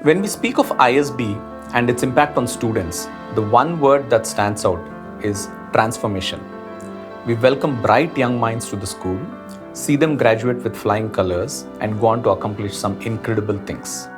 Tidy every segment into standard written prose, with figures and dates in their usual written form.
When we speak of ISB and its impact on students, the one word that stands out is transformation. We welcome bright young minds to the school, see them graduate with flying colors, and go on to accomplish some incredible things.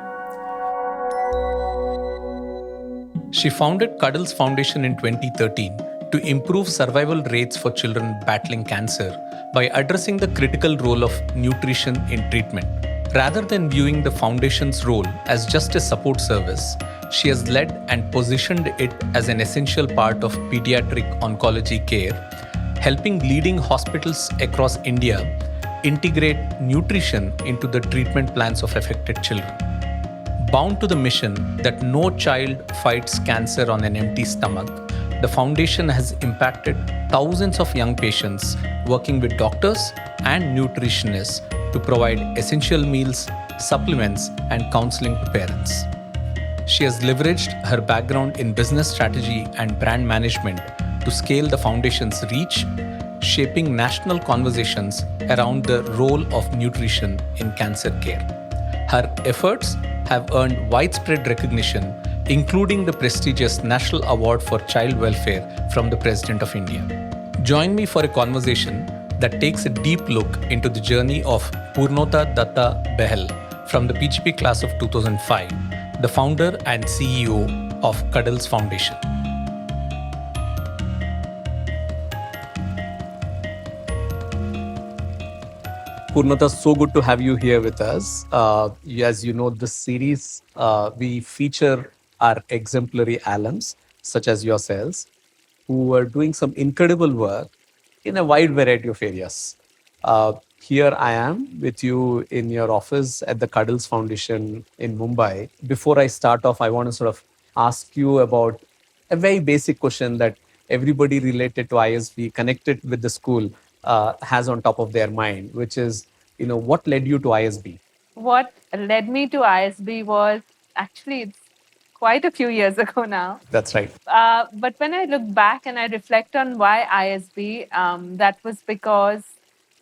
She founded Cuddles Foundation in 2013 to improve survival rates for children battling cancer by addressing the critical role of nutrition in treatment. Rather than viewing the foundation's role as just a support service, she has led and positioned it as an essential part of pediatric oncology care, helping leading hospitals across India integrate nutrition into the treatment plans of affected children. Bound to the mission that no child fights cancer on an empty stomach, the foundation has impacted thousands of young patients, working with doctors and nutritionists to provide essential meals, supplements, and counseling to parents. She has leveraged her background in business strategy and brand management to scale the foundation's reach, shaping national conversations around the role of nutrition in cancer care. Her efforts have earned widespread recognition, including the prestigious National Award for Child Welfare from the President of India. Join me for a conversation that takes a deep look into the journey of Purnota Dutta Bahl from the PGP class of 2005, the founder and CEO of Cuddles Foundation. Purnota, so good to have you here with us. As you know, this series, we feature our exemplary alums, such as yourselves, who are doing some incredible work in a wide variety of areas. Here I am with you in your office at the Cuddles Foundation in Mumbai. Before I start off, I want to sort of ask you about a very basic question that everybody related to ISB, connected with the school, has on top of their mind, which is, what led you to ISB? What led me to ISB was actually it's quite a few years ago now. That's right. But when I look back and I reflect on why ISB, that was because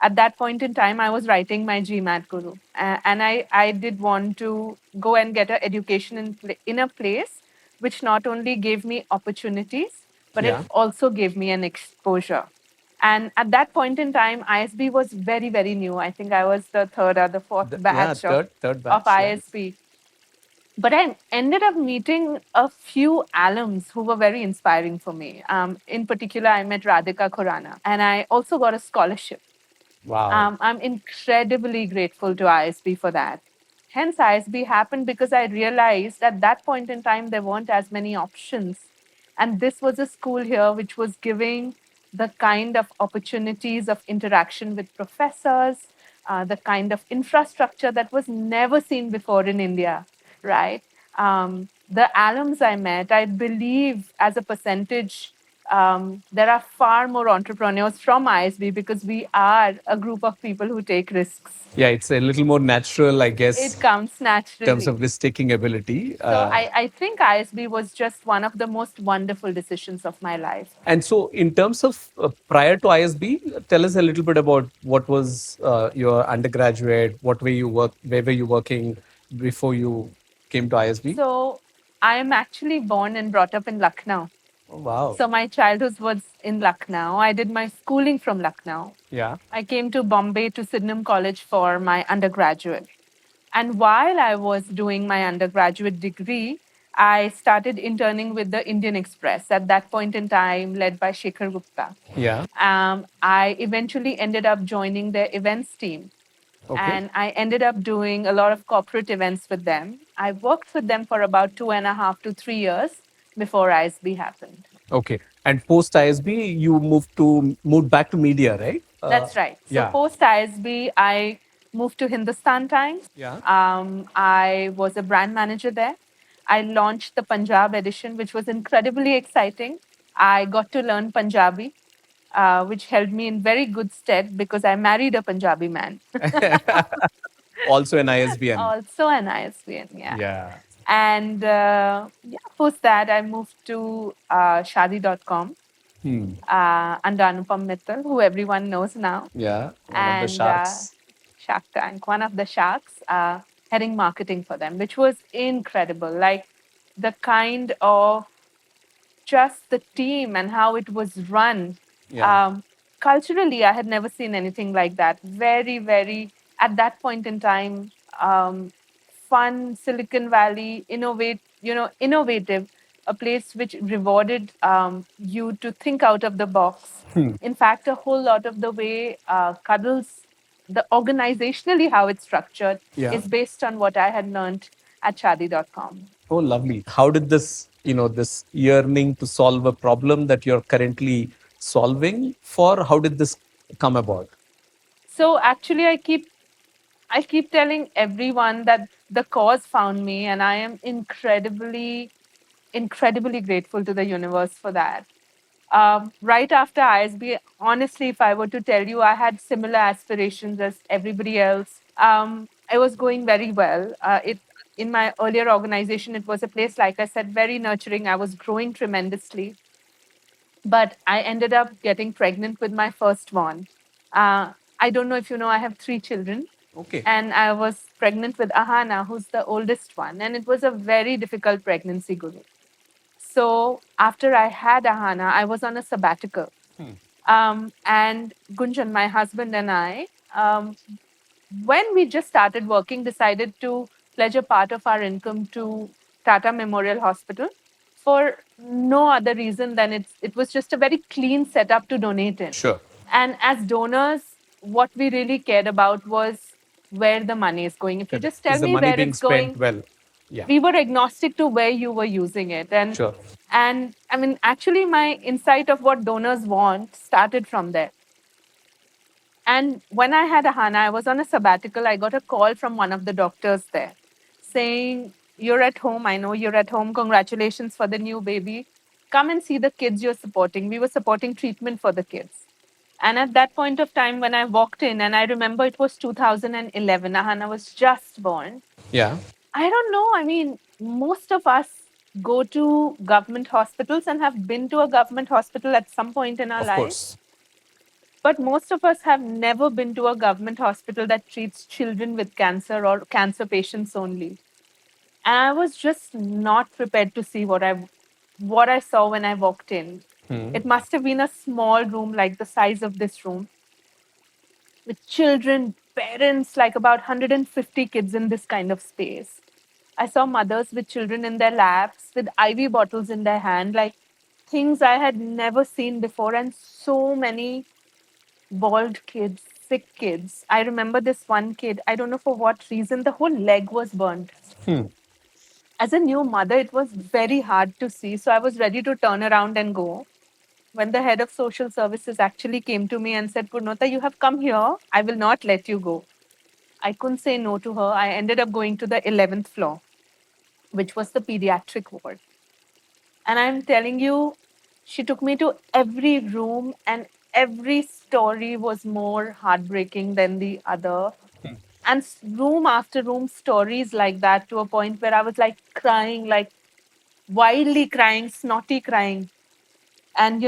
at that point in time, I was writing my GMAT Guru. And I did want to go and get an education in a place which not only gave me opportunities, but it also gave me an exposure. And at that point in time, ISB was very, very new. I think I was the third or the fourth batch third batch, of ISB. But I ended up meeting a few alums who were very inspiring for me. In particular, I met Radhika Khurana, and I also got a scholarship. Wow. I'm incredibly grateful to ISB for that. Hence, ISB happened because I realized at that point in time, there weren't as many options. And this was a school here which was giving the kind of opportunities of interaction with professors, the kind of infrastructure that was never seen before in India, right? The alums I met, I believe as a percentage, there are far more entrepreneurs from ISB because we are a group of people who take risks. Yeah, it's a little more natural, I guess. It comes naturally. In terms of risk-taking ability. So I think ISB was just one of the most wonderful decisions of my life. And so in terms of prior to ISB, tell us a little bit about what was your undergraduate, where were you working before you came to ISB? So I am actually born and brought up in Lucknow. Oh, wow. So my childhood was in Lucknow. I did my schooling from Lucknow. Yeah. I came to Bombay to Sydenham College for my undergraduate. And while I was doing my undergraduate degree, I started interning with the Indian Express at that point in time, led by Shekhar Gupta. Yeah. I eventually ended up joining their events team. Okay. And I ended up doing a lot of corporate events with them. I worked with them for about 2.5 to 3 years before ISB happened. Okay. And post ISB, you moved back to media, right? That's right. So post ISB, I moved to Hindustan Times. Yeah. I was a brand manager there. I launched the Punjab edition, which was incredibly exciting. I got to learn Punjabi, which held me in very good stead because I married a Punjabi man. Also an ISBN. Also an ISBN, yeah. Yeah. And post that, I moved to shadi.com under Anupam Mittal, who everyone knows now. Yeah, one of the sharks. Shark Tank, one of the sharks. heading marketing for them, which was incredible. Like the kind of just the team and how it was run. Yeah. Culturally, I had never seen anything like that. Very, very, at that point in time, fun, Silicon Valley, innovative, a place which rewarded you to think out of the box. In fact, a whole lot of the way Cuddles, the organizationally how it's structured, Yeah. is based on what I had learned at Shadi.com. Oh, lovely. How did this yearning to solve a problem that you're currently solving for, how did this come about? So actually, I keep telling everyone that the cause found me, and I am incredibly, incredibly grateful to the universe for that. Right after ISB, honestly, if I were to tell you, I had similar aspirations as everybody else. I was going very well. It In my earlier organization, it was a place, like I said, very nurturing. I was growing tremendously, but I ended up getting pregnant with my first one. I don't know if you know, I have 3 children, Okay. and I was pregnant with Ahana, who's the oldest one, and it was a very difficult pregnancy, Guru. So after I had Ahana, I was on a sabbatical. And Gunjan, my husband, and I, when we just started working, decided to pledge a part of our income to Tata Memorial Hospital for no other reason than it was just a very clean setup to donate in. Sure. And as donors, what we really cared about was where the money is going. If you Correct. just tell Is the me money where being it's spent going, well? Yeah. we were agnostic to where you were using it. Sure. And I mean, actually, my insight of what donors want started from there. And when I had Ahana, I was on a sabbatical. I got a call from one of the doctors there saying, "You're at home. I know you're at home. Congratulations for the new baby. Come and see the kids you're supporting." We were supporting treatment for the kids. And at that point of time, when I walked in, and I remember it was 2011, Ahana was just born. Yeah. I don't know. I mean, most of us go to government hospitals and have been to a government hospital at some point in our Of lives. course. But most of us have never been to a government hospital that treats children with cancer or cancer patients only. And I was just not prepared to see what I saw when I walked in. It must have been a small room like the size of this room with children, parents, like about 150 kids in this kind of space. I saw mothers with children in their laps, with IV bottles in their hand, like things I had never seen before, and so many bald kids, sick kids. I remember this one kid, I don't know for what reason, the whole leg was burnt. As a new mother, it was very hard to see. So I was ready to turn around and go. When the head of social services actually came to me and said, "Purnota, you have come here. I will not let you go." I couldn't say no to her. I ended up going to the 11th floor, which was the pediatric ward. And I'm telling you, she took me to every room, and every story was more heartbreaking than the other. And room after room, stories like that, to a point where I was like crying, like wildly crying, snotty crying. And,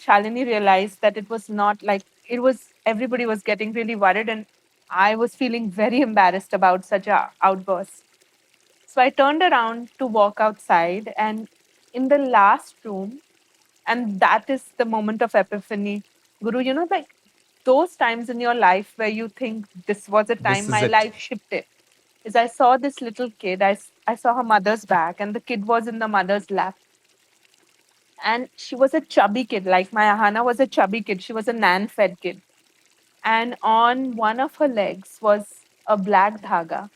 Shalini realized that it was not like it was, everybody was getting really worried. And I was feeling very embarrassed about such a outburst. So I turned around to walk outside, and in the last room, and that is the moment of epiphany, Guru, like those times in your life where you think this was a time This is my it. life shifted, is I saw this little kid. I saw her mother's back, and the kid was in the mother's lap. And she was a chubby kid, like my Ahana was a chubby kid. She was a nan fed kid. And on one of her legs was a black dhaga.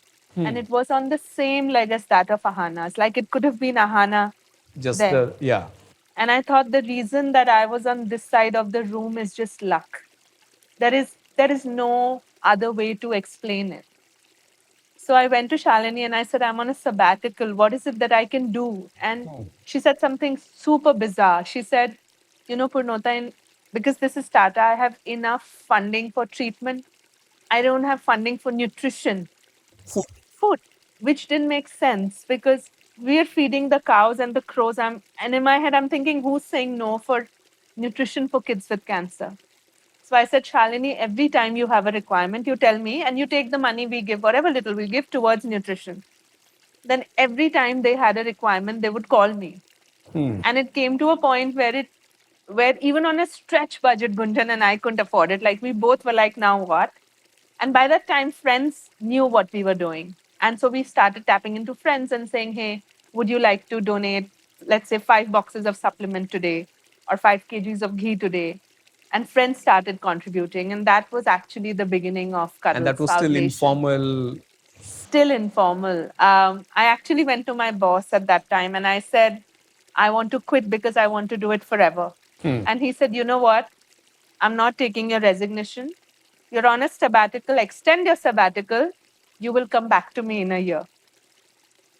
And it was on the same leg as that of Ahana's. Like it could have been Ahana Just there. the, yeah. And I thought the reason that I was on this side of the room is just luck. There is no other way to explain it. So I went to Shalini and I said, "I'm on a sabbatical. What is it that I can do?" And she said something super bizarre. She said, "Purnota, because this is Tata, I have enough funding for treatment. I don't have funding for nutrition, food," which didn't make sense because we're feeding the cows and the crows. And in my head, I'm thinking, who's saying no for nutrition for kids with cancer? So I said, Shalini, every time you have a requirement, you tell me and you take the money we give, whatever little we give towards nutrition. Then every time they had a requirement, they would call me. And it came to a point where even on a stretch budget, Gunjan and I couldn't afford it. Like we both were like, now what? And by that time, friends knew what we were doing. And so we started tapping into friends and saying, hey, would you like to donate, let's say, 5 boxes of supplement today or 5 kgs of ghee today? And friends started contributing. And that was actually the beginning of And that Cuddles was still Foundation. informal. Still informal. I actually went to my boss at that time and I said, I want to quit because I want to do it forever. And he said, you know what? I'm not taking your resignation. You're on a sabbatical, extend your sabbatical. You will come back to me in a year.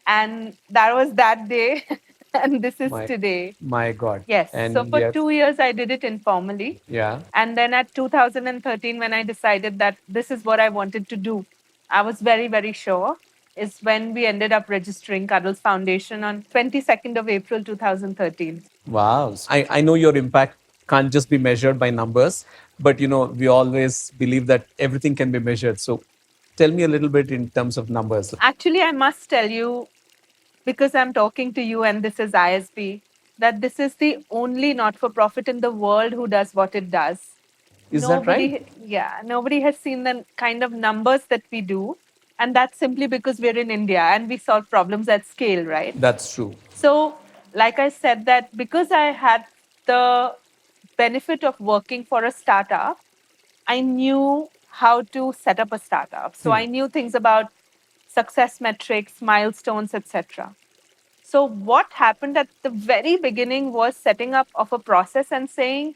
And that was that day. And this is today. My God. Yes. And so for yes. 2 years, I did it informally. Yeah. And then at 2013, when I decided that this is what I wanted to do, I was very, very sure, is when we ended up registering Cuddles Foundation on 22nd of April 2013. Wow. I know your impact can't just be measured by numbers, but we always believe that everything can be measured. So tell me a little bit in terms of numbers. Actually, I must tell you, because I'm talking to you and this is ISB, that this is the only not-for-profit in the world who does what it does. Is that right? Yeah, nobody has seen the kind of numbers that we do. And that's simply because we're in India and we solve problems at scale, right? That's true. So, like I said, that because I had the benefit of working for a startup, I knew how to set up a startup. So I knew things about success metrics, milestones, etc. So what happened at the very beginning was setting up of a process and saying,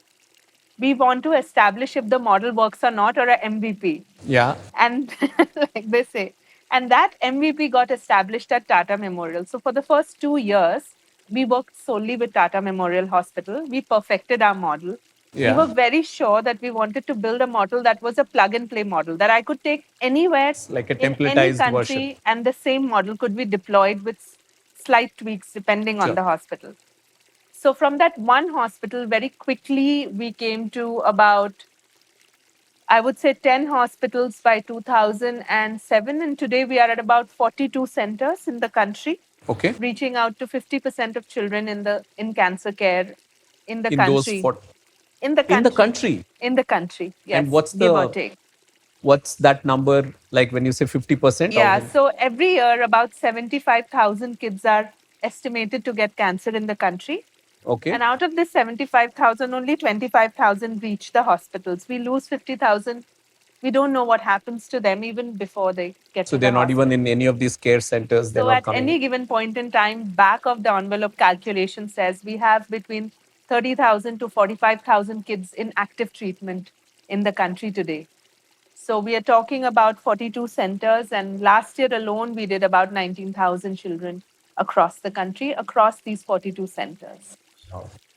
we want to establish if the model works or not, or a MVP. Yeah. And like they say, and that MVP got established at Tata Memorial. So for the first 2 years, we worked solely with Tata Memorial Hospital. We perfected our model. Yeah. We were very sure that we wanted to build a model that was a plug and play model that I could take anywhere It's like a in any templatized country, version. and the same model could be deployed with slight tweaks depending on the hospital. So from that one hospital, very quickly we came to about, I would say, 10 hospitals by 2007. And today we are at about 42 centers in the country, Okay. reaching out to 50% of children in cancer care in the In those country. for In the in the country. country. In the country, yes. And what's give or take. what's that number like when you say 50%? Yeah, so every year about 75,000 kids are estimated to get cancer in the country. Okay. And out of this 75,000, only 25,000 reach the hospitals. We lose 50,000. We don't know what happens to them even before they get So to they're the not even hospital. in any of these care centers. They're So not at coming. any given point in time, back of the envelope calculation says we have between 30,000 to 45,000 kids in active treatment in the country today. So we are talking about 42 centers, and last year alone, we did about 19,000 children across the country, across these 42 centers.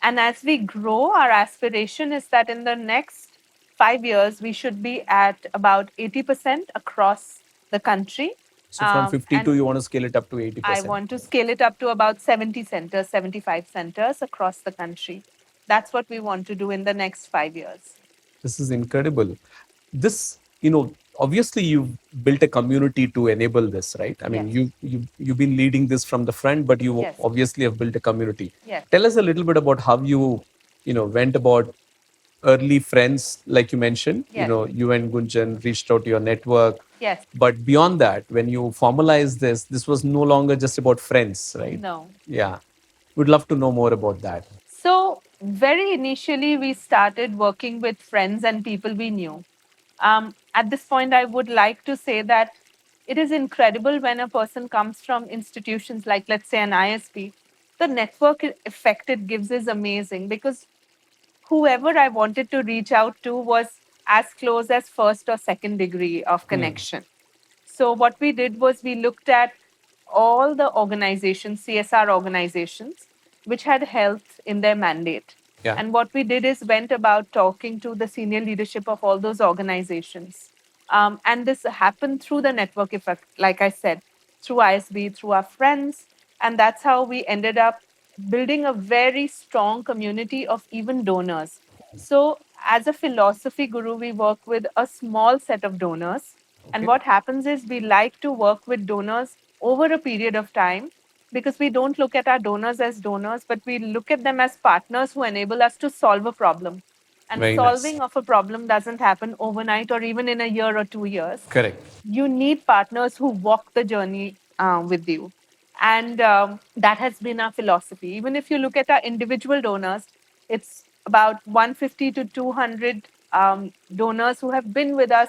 And as we grow, our aspiration is that in the next 5 years, we should be at about 80% across the country. So from 52, you want to scale it up to 80%. I want to scale it up to about 70 centers, 75 centers across the country. That's what we want to do in the next 5 years. This is incredible. This, obviously you've built a community to enable this, right? I mean, Yes. you've been leading this from the front, but you Yes. obviously have built a community. Yes. Tell us a little bit about how you went about early friends, like you mentioned. Yes. You and Gunjan reached out to your network. Yes. But beyond that, when you formalized this was no longer just about friends, right? No. Yeah. Would love to know more about that. So, very initially, we started working with friends and people we knew. At this point, I would like to say that it is incredible when a person comes from institutions like, let's say, an ISB. The network effect it gives is amazing because whoever I wanted to reach out to was as close as first or second degree of connection. So what we did was we looked at all the organizations, CSR organizations, which had health in their mandate. Yeah. And what we did is went about talking to the senior leadership of all those organizations. And this happened through the network effect, like I said, through ISB, through our friends. And that's how we ended up building a very strong community of even donors So, as a philosophy guru, we work with a small set of donors. And Okay. what happens is we like to work with donors over a period of time because we don't look at our donors as donors, but we look at them as partners who enable us to solve a problem. And Very nice. solving of a problem doesn't happen overnight or even in a year or 2 years. Correct. You need partners who walk the journey with you. And that has been our philosophy. Even if you look at our individual donors, it's about 150 to 200 donors who have been with us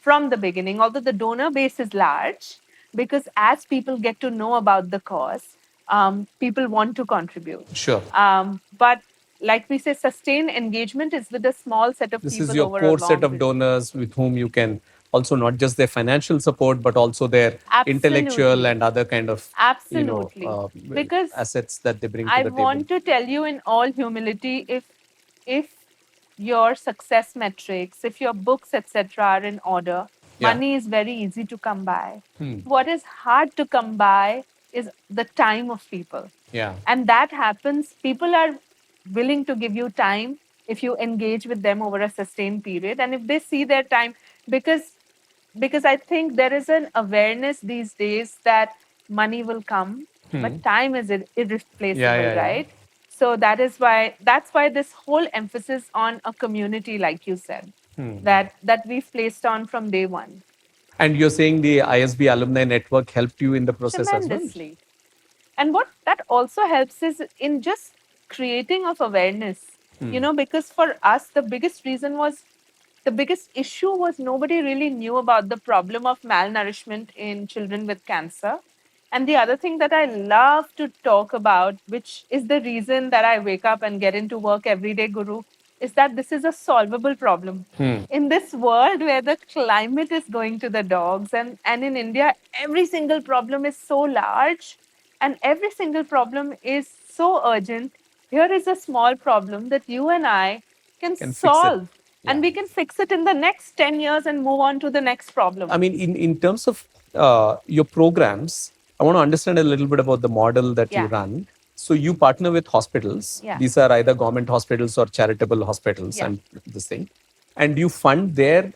from the beginning, although the donor base is large, because as people get to know about the cause, people want to contribute. Sure. But like we say, sustained engagement is with a small set of This is people your over a core set long of period. donors with whom you can also not just their financial support, but also their intellectual Absolutely. and other kind of, Absolutely. Because assets that they bring to I the table. want to tell you in all humility, if your success metrics, if your books, etc., are in order, Yeah. money is very easy to come by. What is hard to come by is the time of people. Yeah. And that happens, people are willing to give you time if you engage with them over a sustained period. And if they see their time, because I think there is an awareness these days that money will come, but time is irreplaceable, Yeah. right? So that's why this whole emphasis on a community, like you said, that we've placed on from day one. And you're saying the ISB alumni network helped you in the process as well? Tremendously. And what that also helps is in just creating of awareness, because for us, the biggest issue was nobody really knew about the problem of malnourishment in children with cancer. And the other thing that I love to talk about, which is the reason that I wake up and get into work every day, Guru, is that this is a solvable problem. In this world where the climate is going to the dogs, and in India, every single problem is so large and every single problem is so urgent. Here is a small problem that you and I can Can fix it. solve, and we can fix it in the next 10 years and move on to the next problem. I mean, in terms of your programs, I want to understand a little bit about the model that you Yeah. run. So you partner with hospitals. Yeah. These are either government hospitals or charitable hospitals, Yeah. and this thing. And you fund their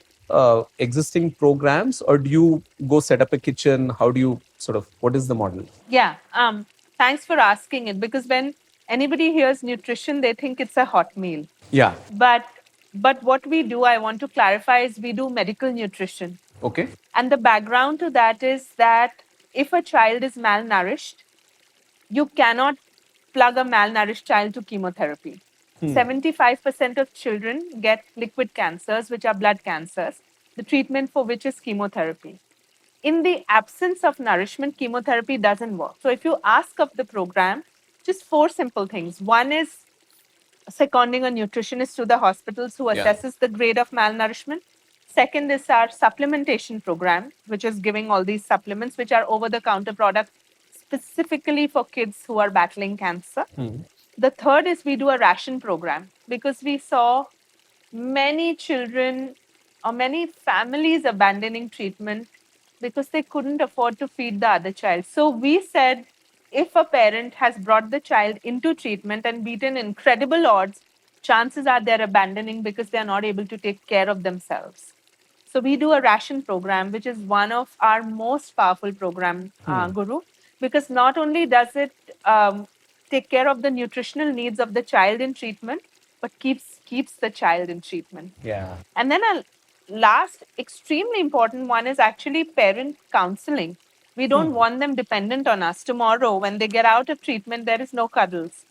existing programs, or do you go set up a kitchen? How do you what is the model? Yeah. Thanks for asking it, because when anybody hears nutrition, they think it's a hot meal. Yeah. But what we do, I want to clarify, is we do medical nutrition. Okay. And the background to that is that if a child is malnourished, you cannot plug a malnourished child to chemotherapy. 75% of children get liquid cancers, which are blood cancers, the treatment for which is chemotherapy. In the absence of nourishment, chemotherapy doesn't work. So if you ask of the program, just 4 simple things. One is seconding a nutritionist to the hospitals who assesses the grade of malnourishment. Second is our supplementation program, which is giving all these supplements, which are over-the-counter products specifically for kids who are battling cancer. The third is we do a ration program, because we saw many children or many families abandoning treatment because they couldn't afford to feed the other child. So we said, if a parent has brought the child into treatment and beaten incredible odds, chances are they're abandoning because they're not able to take care of themselves. So we do a ration program, which is one of our most powerful program, Guru, because not only does it take care of the nutritional needs of the child in treatment, but keeps the child in treatment. Yeah. And then a last extremely important one is actually parent counseling. We don't want them dependent on us. Tomorrow, when they get out of treatment, there is no cuddles.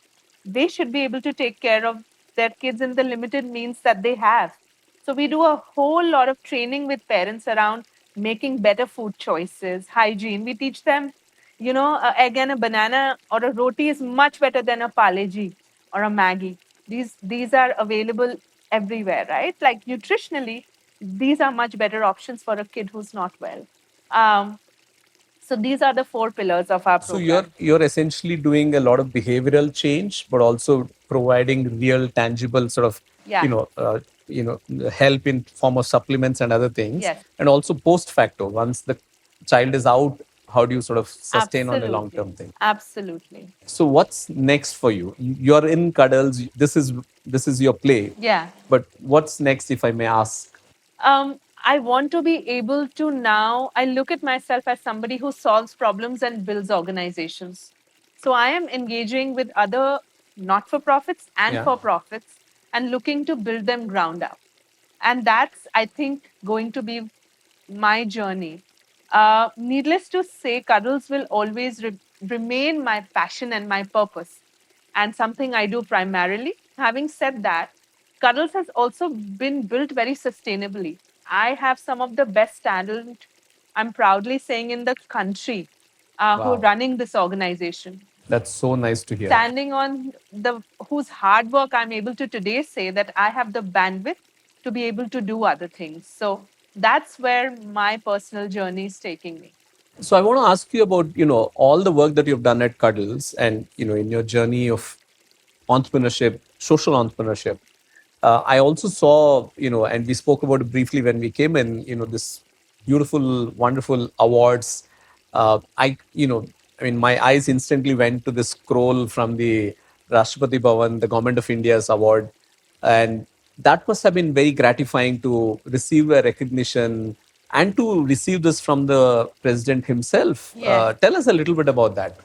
They should be able to take care of their kids in the limited means that they have. So we do a whole lot of training with parents around making better food choices, hygiene. We teach them, a egg and a banana or a roti is much better than a Parle-G or a Maggie. These are available everywhere, right? Like nutritionally, these are much better options for a kid who's not well. Um, so these are the 4 pillars of our So program. you're essentially doing a lot of behavioral change, but also providing real, tangible Yeah. help in form of supplements and other things. Yes. And also post facto, once the child is out, how do you sort of sustain on a long Absolutely. term thing? Absolutely. So what's next for you? You're in Cuddles. This is your play. Yeah. But what's next, if I may ask? I want to be able to now, I look at myself as somebody who solves problems and builds organizations. So I am engaging with other not for profits and Yeah. for profits and looking to build them ground up. And that's, I think, going to be my journey. Needless to say, Cuddles will always remain my passion and my purpose, and something I do primarily. Having said that, Cuddles has also been built very sustainably. I have some of the best talent, I'm proudly saying, in the country who are Wow. running this organization. That's so nice to hear. Standing on the whose hard work I'm able to today say that I have the bandwidth to be able to do other things. So that's where my personal journey is taking me. So I want to ask you about, all the work that you've done at Cuddles and, in your journey of entrepreneurship, social entrepreneurship. I also saw, and we spoke about it briefly when we came in, this beautiful, wonderful awards. My eyes instantly went to this scroll from the Rashtrapati Bhavan, the Government of India's award. And that must have been very gratifying to receive a recognition and to receive this from the president himself. Yes. Tell us a little bit about that.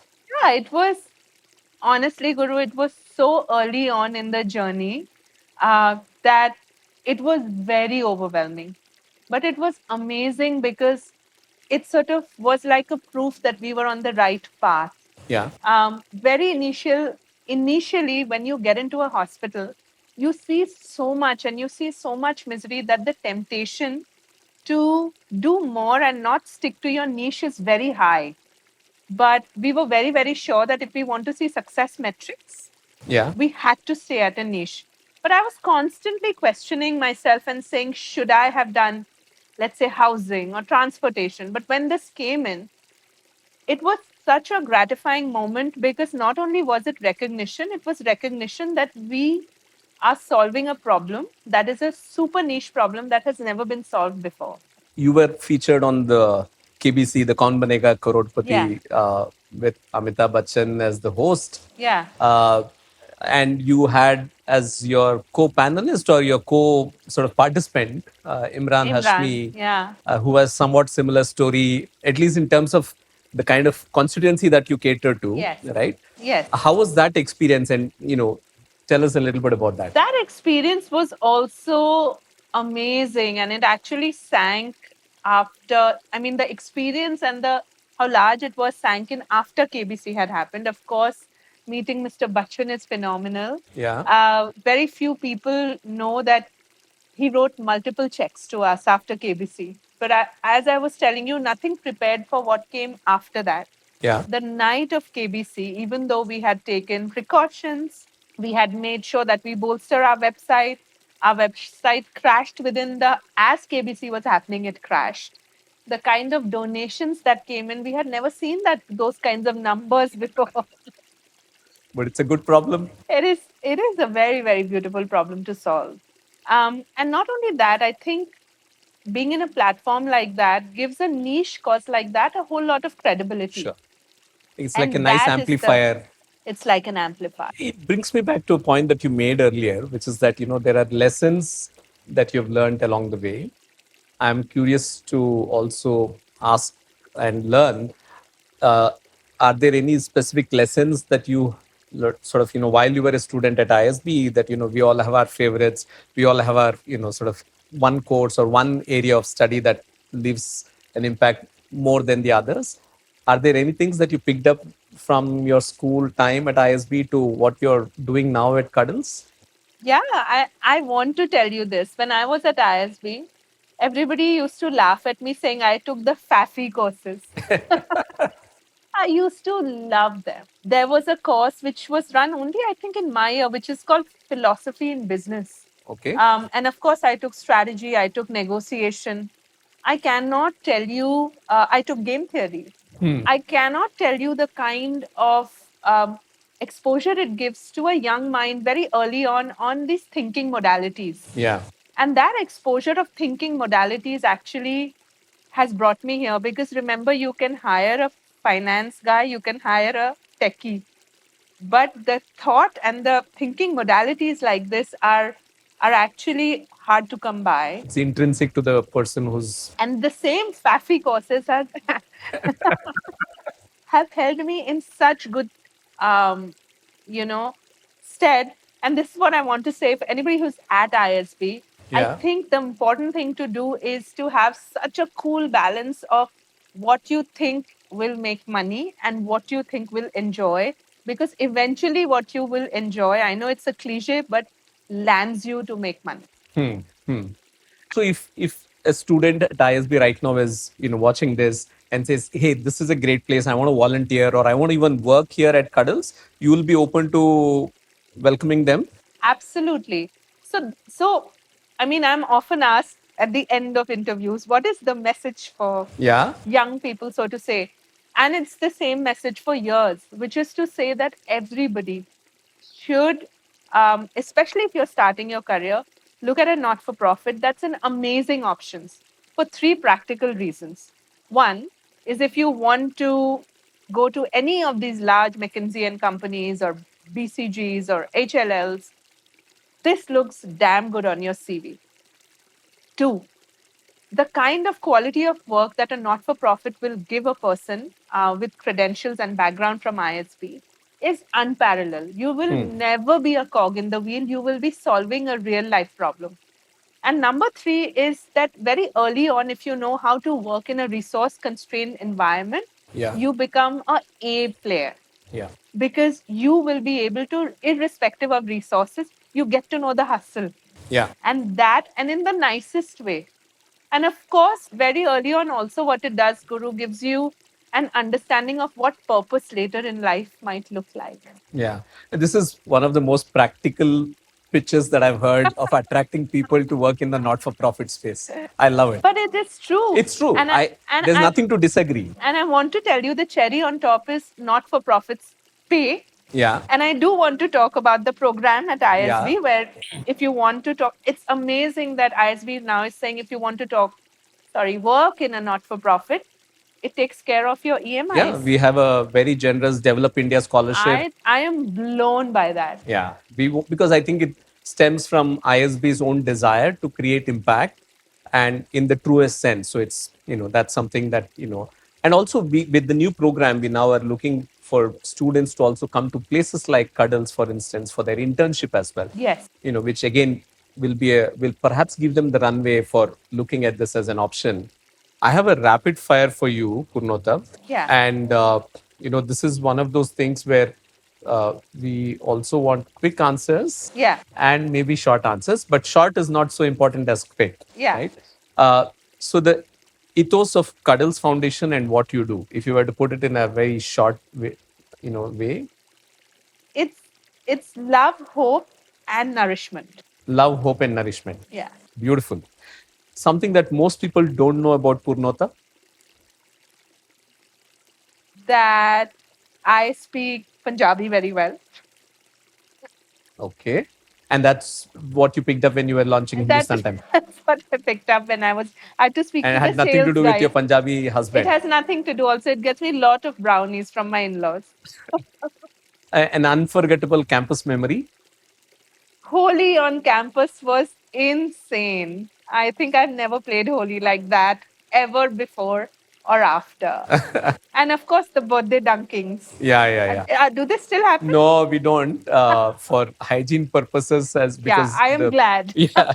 Yeah, it was honestly, Guru, it was so early on in the journey that it was very overwhelming. But it was amazing because it sort of was like a proof that we were on the right path. Yeah. Very initially, when you get into a hospital, you see so much and you see so much misery that the temptation to do more and not stick to your niche is very high. But we were very, very sure that if we want to see success metrics, Yeah. we had to stay at a niche. But I was constantly questioning myself and saying, should I have done, let's say, housing or transportation? But when this came in, it was such a gratifying moment because not only was it was recognition that we are solving a problem that is a super niche problem that has never been solved before. You were featured on the KBC, the Kaun Banega Crorepati, with Amitabh Bachchan as the host. Yeah. And you had as your co-panelist or your co-sort of participant, Imran Imran. Hashmi, Yeah. who has somewhat similar story, at least in terms of the kind of constituency that you cater to, Yes. right? Yes. How was that experience? And, tell us a little bit about that. That experience was also amazing, and it actually sank after, I mean, the experience and the how large it was sank in after KBC had happened. Of course, meeting Mr. Bachchan is phenomenal. Yeah. Very few people know that he wrote multiple checks to us after KBC. But as I was telling you, nothing prepared for what came after that. Yeah. The night of KBC, even though we had taken precautions, we had made sure that we bolster our website. Our website crashed within as KBC was happening, it crashed. The kind of donations that came in, we had never seen those kinds of numbers before. But it's a good problem. It is a very, very beautiful problem to solve. And not only that, I think being in a platform like that gives a niche cause like that a whole lot of credibility. Sure. It's like a And nice that is amplifier. it's like an amplifier. It brings me back to a point that you made earlier, which is that, there are lessons that you've learned along the way. I'm curious to also ask and learn, uh, are there any specific lessons that you sort of, while you were a student at ISB, that, we all have our favorites, we all have our, sort of one course or one area of study that leaves an impact more than the others? Are there any things that you picked up from your school time at ISB to what you're doing now at Cuddles? Yeah, I want to tell you this. When I was at ISB, everybody used to laugh at me saying I took the FAFI courses. I used to love them. There was a course which was run only, I think, in my year, which is called Philosophy in Business. Okay. And of course, I took strategy, I took negotiation. I cannot tell you, I took game theory. I cannot tell you the kind of exposure it gives to a young mind very early on these thinking modalities. Yeah. And that exposure of thinking modalities actually has brought me here, because remember, you can hire a finance guy, you can hire a techie, but the thought and the thinking modalities like this are actually hard to come by. It's intrinsic to the person who's. And the same faffy courses have held me in such good, um, you know, stead. And this is what I want to say for anybody who's at ISB. I Yeah. think the important thing to do is to have such a cool balance of what you think will make money and what you think will enjoy. Because eventually, what you will enjoy, I know it's a cliche, but lands you to make money. Hmm. Hmm. So if a student at ISB right now is watching this and says, "Hey, this is a great place. I want to volunteer, or I want to even work here at Cuddles," you will be open to welcoming them. Absolutely. So I mean, I'm often asked at the end of interviews, what is the message for Yeah. young people, so to say? And it's the same message for years, which is to say that everybody should, especially if you're starting your career, look at a not for profit. That's an amazing option for three practical reasons. One is if you want to go to any of these large McKinsey and companies or BCGs or HLLs, this looks damn good on your CV. Two, the kind of quality of work that a not for profit will give a person with credentials and background from ISB is unparalleled. You will never be a cog in the wheel, you will be solving a real life problem. And number three is that very early on, if you know how to work in a resource constrained environment, Yeah. you become A player, Yeah. because you will be able to, irrespective of resources, you get to know the hustle. Yeah. And that, and in the nicest way. And of course, very early on, also, what it does, Guru, gives you an understanding of what purpose later in life might look like. Yeah. This is one of the most practical pitches that I've heard of attracting people to work in the not-for-profit space. I love it. But it is true. It's true. And There's nothing to disagree. and I want to tell you, the cherry on top is not for profits pay. Yeah. And I do want to talk about the program at ISB, Yeah. where if you want to talk, it's amazing that ISB now is saying if you want to work in a not for profit, it takes care of your EMIs. Yeah, we have a very generous Develop India scholarship. I am blown by that. Yeah, because I think it stems from ISB's own desire to create impact, and in the truest sense. So it's that's something that and also with the new program, we now are looking for students to also come to places like Cuddles, for instance, for their internship as well. Yes. Which again will perhaps give them the runway for looking at this as an option. I have a rapid fire for you, Purnota. Yeah. And this is one of those things where we also want quick answers. Yeah. And maybe short answers, but short is not so important as quick. Yeah. Right. So the ethos of Cuddles Foundation and what you do, if you were to put it in a very short way. It's love, hope, and nourishment. Love, hope, and nourishment. Yeah. Beautiful. Something that most people don't know about Purnota? That I speak Punjabi very well. Okay. And that's what you picked up when you were launching Hindustan Time. That's what I picked up when I had to speak And to it had the nothing to sales do guy. with your Punjabi husband. It has nothing to do. Also, it gets me a lot of brownies from my in-laws. An unforgettable campus memory. Holi on campus was insane. I think I've never played Holi like that ever before or after. And of course, the birthday dunkings. Yeah. Do they still happen? No, we don't. For hygiene purposes, because I am glad. Yeah.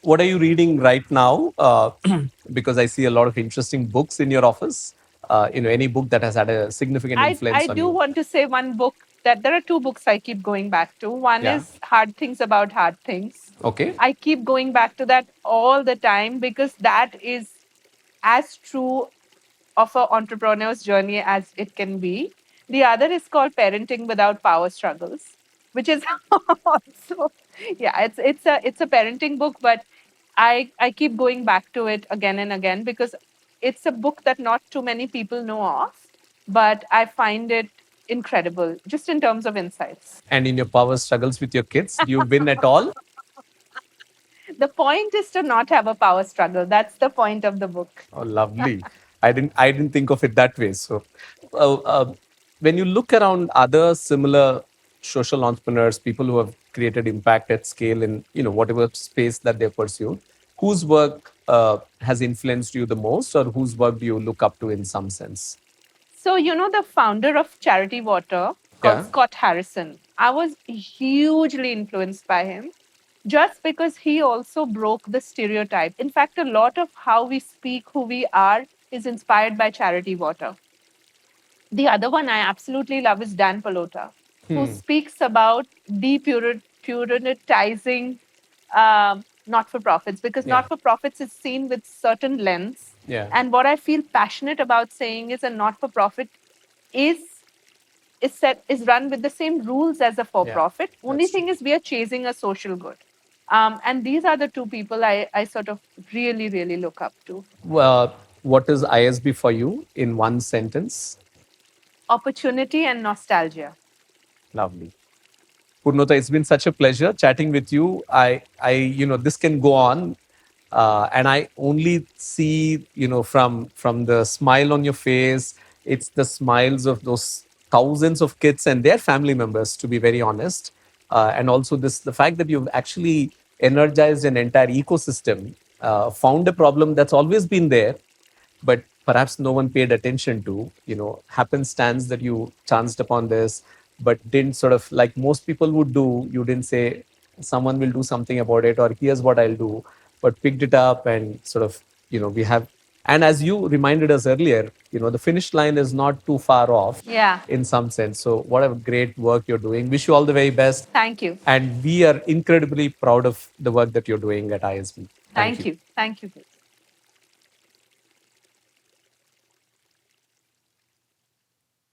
What are you reading right now? Because I see a lot of interesting books in your office. Any book that has had a significant influence I on do you. want to say one book, that there are two books I keep going back to. One is Hard Things About Hard Things. Okay. I keep going back to that all the time, because that is as true of an entrepreneur's journey as it can be. The other is called Parenting Without Power Struggles, which is also, it's a parenting book, but I keep going back to it again and again, because it's a book that not too many people know of, but I find it incredible just in terms of insights. And in your power struggles with your kids, do you win at all? The point is to not have a power struggle. That's the point of the book. Oh, lovely. I didn't think of it that way. So, uh, uh, when you look around other similar social entrepreneurs, people who have created impact at scale in whatever space that they pursue, whose work has influenced you the most, or whose work do you look up to in some sense? So, the founder of Charity Water called Yeah. Scott Harrison, I was hugely influenced by him just because he also broke the stereotype. In fact, a lot of how we speak, who we are, is inspired by Charity Water. The other one I absolutely love is Dan Palota, who speaks about depuritizing not for profits, because Yeah. not for profits is seen with certain lens. Yeah. And what I feel passionate about saying is a not for profit is is run with the same rules as a for profit. Only thing is we are chasing a social good. And these are the two people I sort of really, really look up to. What is ISB for you in one sentence? Opportunity and nostalgia. Lovely. Purnota, it's been such a pleasure chatting with you. This can go on, and I only see, from the smile on your face, it's the smiles of those thousands of kids and their family members, to be very honest, and also the fact that you've actually energized an entire ecosystem, found a problem that's always been there, but perhaps no one paid attention to. Happenstance that you chanced upon this, but didn't sort of, like most people would do, you didn't say someone will do something about it, or here's what I'll do, but picked it up and sort of, we have. And as you reminded us earlier, the finish line is not too far off. Yeah. In some sense. So what a great work you're doing. Wish you all the very best. Thank you. And we are incredibly proud of the work that you're doing at ISB. Thank you. Thank you.